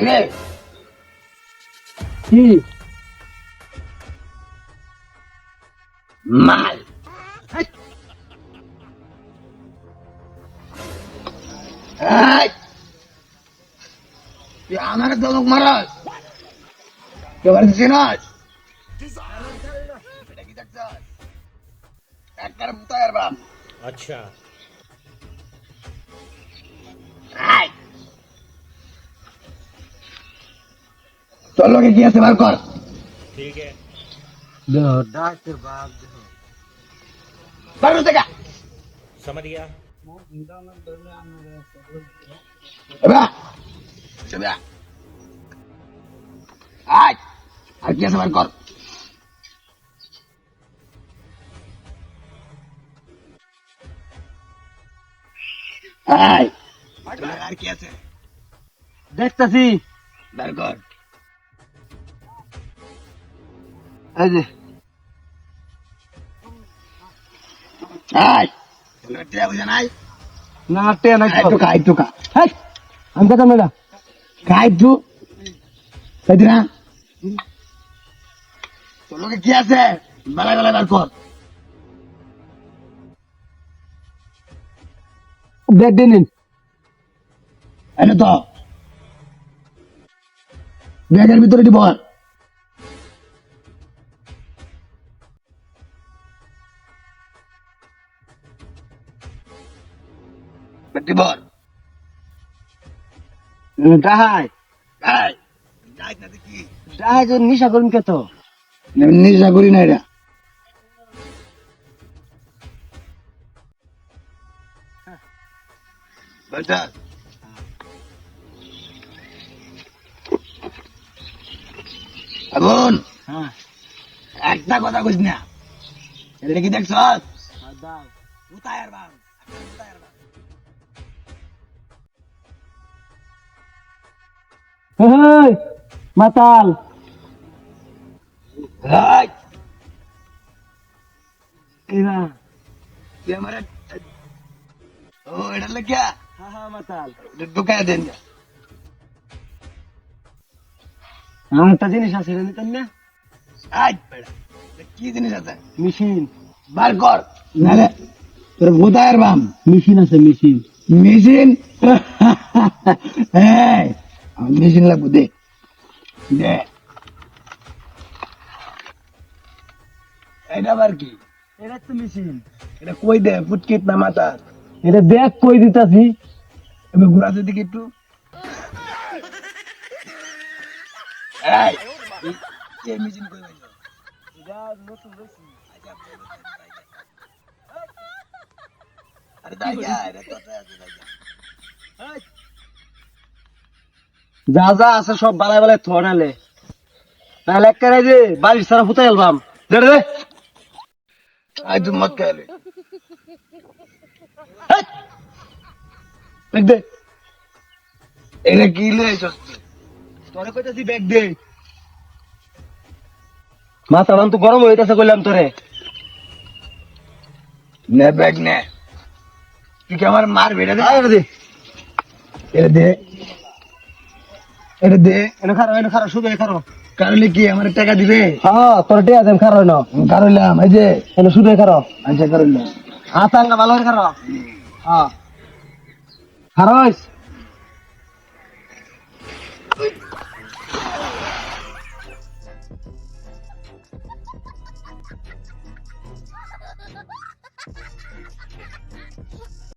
আরে কি মাল এই তুই আমার দলক মারাস কেবার চিনাস এটা কি দেখছস একবার মুতায়ের বাপ अच्छा এই তোর লগে কি আছে বার কর ठीक है দেহ ডাক্তার বাপ দেহ বার করতে গা समझ गया এবা সেবা আয় আর কি আছে বার কর আয় আর কি আছে দেখতাছি বার কর এই যে আয় তোর টিয়া বুঝা নাই না টে না খাই তো খা হেই আমি কথা মেলা খাই তো সেদিনা তোর লগে কি আছে বেলা বেলা বার কর ব্যাগ দিয়ে নিন এনে তো ব্যাগের ভিতরে দিব দিব ডাহাই এই যাই না দেখি ডাহাই যে নিশা করুন কে তো নিশা করি না এটা বেটা আগুন হ্যাঁ একটা কথা কইস না এটা কি দেখছ দাও উতায়ের বাম উতায়ের বাম হেই মাতাল এই কিরা তুই আমার ও এটা লাগিয়া হ্যাঁ হ্যাঁ মাতাল ঢুকায় দেন আমার একটা জিনিস আছে এটা নিতেন না আজ বেড়া কি জিনিস আছে মেশিন বার কর নালে তোর উতায়ের বাম মেশিন আছে মেশিন মেশিন এই আমার মেশিন লাগবো দে দে এটা আবার কি এটা তো মেশিন এটা কই দে ফুটকিট না মাথা এটা ব্যাগ কই দিতাছি এবার ঘুরাতে দিকে একটু এই এই মেশিন কই বাইলো আরে দাই যা এটা তো আছে দাই যা যা যা আছে সব বালায় বালায় থনালে তাহলে এক করে যে বাড়ির সারা ফুটাই আলবাম দে দে আই তুই মত খাইলে ব্যাগ দে এটা কি লইছস তোরে কইতাছি ব্যাগ দে মাথা বান তো গরম হইতাছে কইলাম তোরে নে ব্যাগ নে তুই কি আমার মার বেড়ে দে আয় দে এটা দে এটা দে এনে খারো শুধু খারো কারণে কি আমার টাকা দিবে হ্যাঁ তোর টিয়া দেন খারো না কারলাম এই যে এনে শুধু খারো আচ্ছা কারলাম আতাঙ্গা ভালো করে খারো হ্যাঁ খারোস